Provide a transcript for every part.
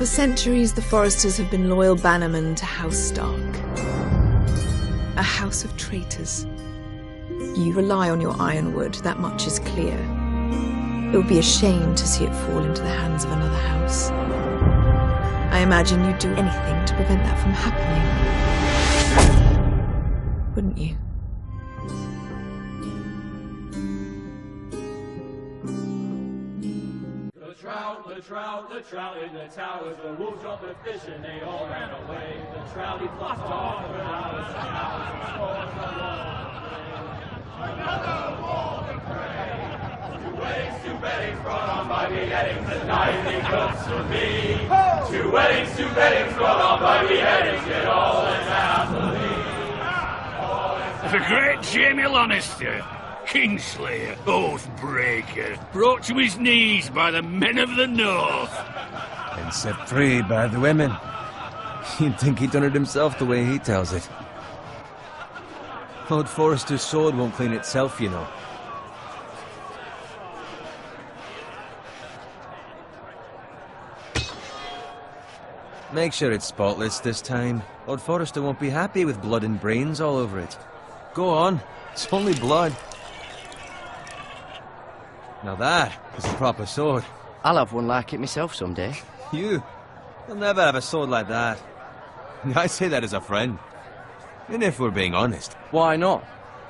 For centuries, the Foresters have been loyal bannermen to House Stark. A house of traitors. You rely on your ironwood, that much is clear. It would be a shame to see it fall into the hands of another house. I imagine you'd do anything to prevent that from happening. Wouldn't you? The trout in the towers, the wolves dropped the fish and they all ran away. The trout he fluffed off for hours and hours and another wall to pray. Two weddings brought on by beheadings, the night he cooks for me. Two weddings brought on by beheadings, yet all is happily. The great Jamie Lannister, Kingslayer, Oathbreaker, brought to his knees by the men of the North. And set free by the women. You'd think he'd done it himself the way he tells it. Lord Forrester's sword won't clean itself, you know. Make sure it's spotless this time. Lord Forrester won't be happy with blood and brains all over it. Go on, it's only blood. Now that is a proper sword. I'll have one like it myself someday. You'll never have a sword like that. I say that as a friend. And if we're being honest. Why not?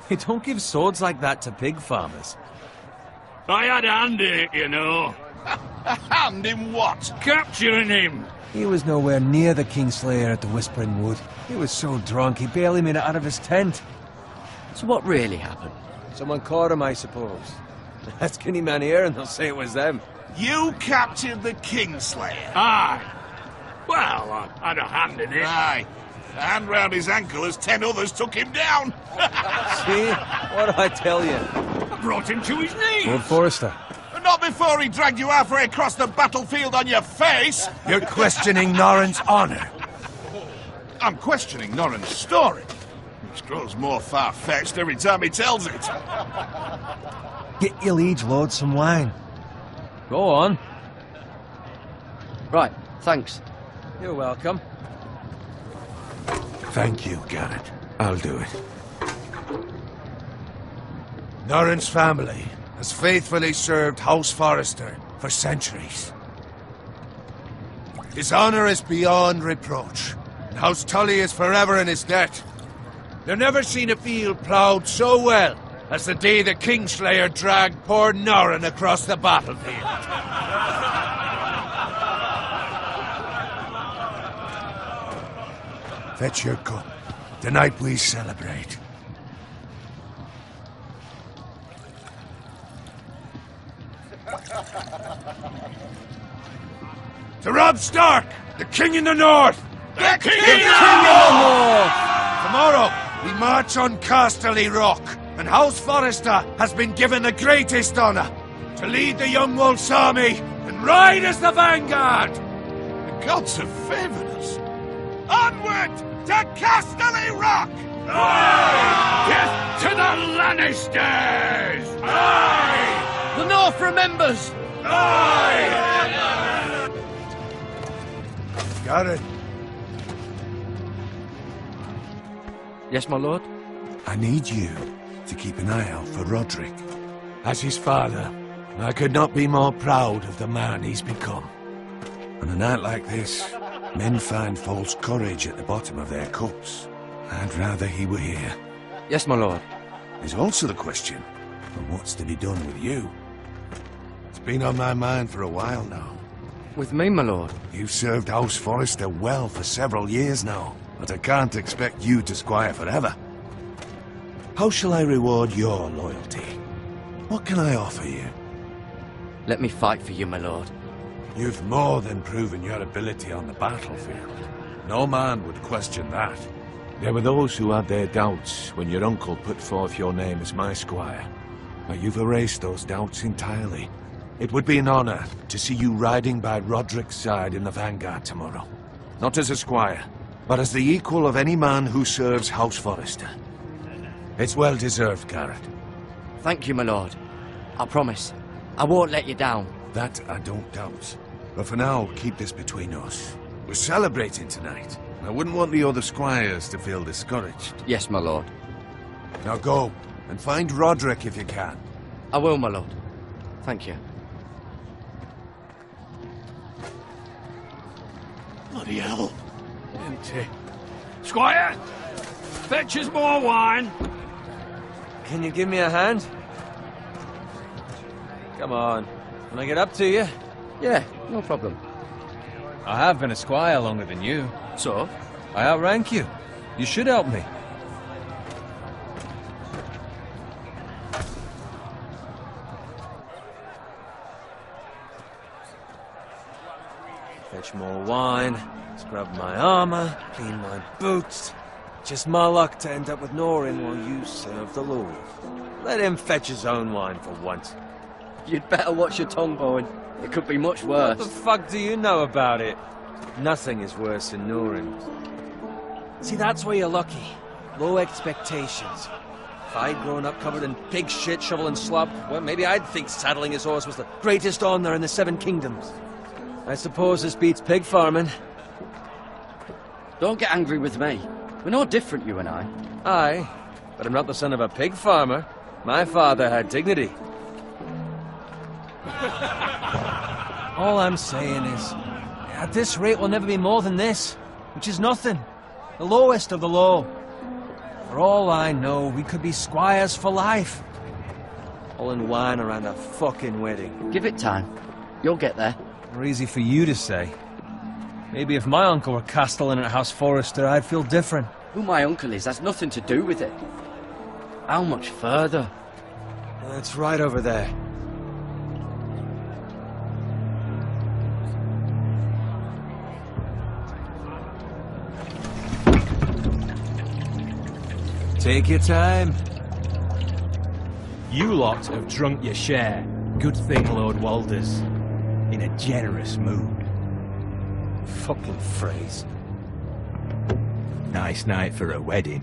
You don't give swords like that to pig farmers. I had a hand in it, you know. A hand in what? Capturing him. He was nowhere near the Kingslayer at the Whispering Wood. He was so drunk he barely made it out of his tent. So what really happened? Someone caught him, I suppose. Ask any man here and they'll say it was them. You captured the Kingslayer? Aye. Well, I had a hand in it. Aye. A hand round his ankle as 10 others took him down. See? What did I tell you? I brought him to his knees. Lord Forrester. But not before he dragged you halfway across the battlefield on your face. You're questioning Norrin's honor. I'm questioning Norrin's story. Which grows more far-fetched every time he tells it. Get your liege lord some wine. Go on. Right, thanks. You're welcome. Thank you, Garrett. I'll do it. Norrin's family has faithfully served House Forrester for centuries. His honor is beyond reproach, and House Tully is forever in his debt. They've never seen a field ploughed so well as the day the Kingslayer dragged poor Norrin across the battlefield. Fetch your cup. Tonight we celebrate. To Robb Stark, the King in the North! The King in in the North! Tomorrow, we march on Casterly Rock, and House Forrester has been given the greatest honor to lead the Young Wolf's army and ride as the vanguard! The gods have favored us. Onward to Casterly Rock! Aye! Death to the Lannisters! Aye! The North remembers! Aye! Garrett, Yes, my lord? I need you to keep an eye out for Roderick. As his father, I could not be more proud of the man he's become. On a night like this, men find false courage at the bottom of their cups. I'd rather he were here. Yes, my lord. There's also the question of what's to be done with you. It's been on my mind for a while now. With me, my lord? You've served House Forrester well for several years now, but I can't expect you to squire forever. How shall I reward your loyalty? What can I offer you? Let me fight for you, my lord. You've more than proven your ability on the battlefield. No man would question that. There were those who had their doubts when your uncle put forth your name as my squire. But you've erased those doubts entirely. It would be an honor to see you riding by Roderick's side in the vanguard tomorrow. Not as a squire, but as the equal of any man who serves House Forrester. It's well deserved, Garrett. Thank you, my lord. I promise. I won't let you down. That I don't doubt. But for now, keep this between us. We're celebrating tonight. I wouldn't want the other squires to feel discouraged. Yes, my lord. Now go, and find Roderick if you can. I will, my lord. Thank you. Bloody hell. Empty. Squire! Fetch us more wine! Can you give me a hand? Come on. Can I get up to you? Yeah, no problem. I have been a squire longer than you. So? I outrank you. You should help me. Fetch more wine, scrub my armor, clean my boots. Just my luck to end up with Norin while you serve the Lord. Let him fetch his own wine for once. You'd better watch your tongue, Bowen. It could be much worse. What the fuck do you know about it? Nothing is worse than Norin. See, that's where you're lucky. Low expectations. If I'd grown up covered in pig shit, shovel and slop, well, maybe I'd think saddling his horse was the greatest honor in the Seven Kingdoms. I suppose this beats pig farming. Don't get angry with me. We're no different, you and I. Aye, but I'm not the son of a pig farmer. My father had dignity. All I'm saying is, at this rate we'll never be more than this, which is nothing. The lowest of the low. For all I know, we could be squires for life. All in wine around a fucking wedding. Give it time. You'll get there. More easy for you to say. Maybe if my uncle were castellan at House Forrester, I'd feel different. Who my uncle is has nothing to do with it. How much further? It's right over there. Take your time. You lot have drunk your share. Good thing Lord Walder's in a generous mood. Fucking phrase. Nice night for a wedding.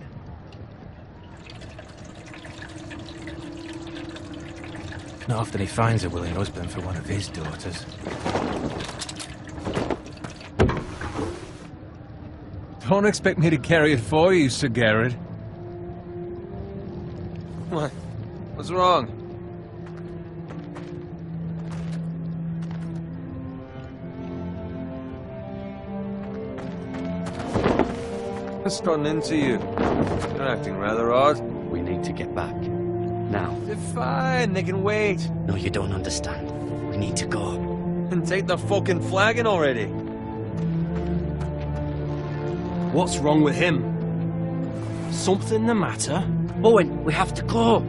Not often he finds a willing husband for one of his daughters. Don't expect me to carry it for you, Sir Garrett. What? What's wrong? What's gotten into you? You're acting rather odd. We need to get back. Now. They're fine, they can wait. No, you don't understand. We need to go. And take the fucking flagon already. What's wrong with him? Something the matter? Bowen, we have to go.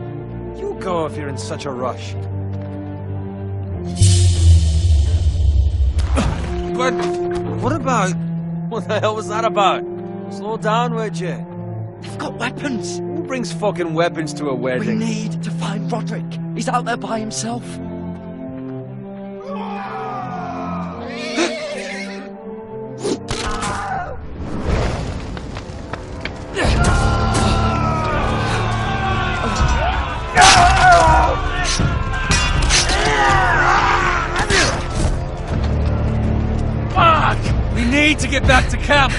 You go if you're in such a rush. But what about... What the hell was that about? Slow down, would you? They've got weapons. Who brings fucking weapons to a We wedding? need to find Roderick. He's out there by himself. Fuck! We need to get back to camp!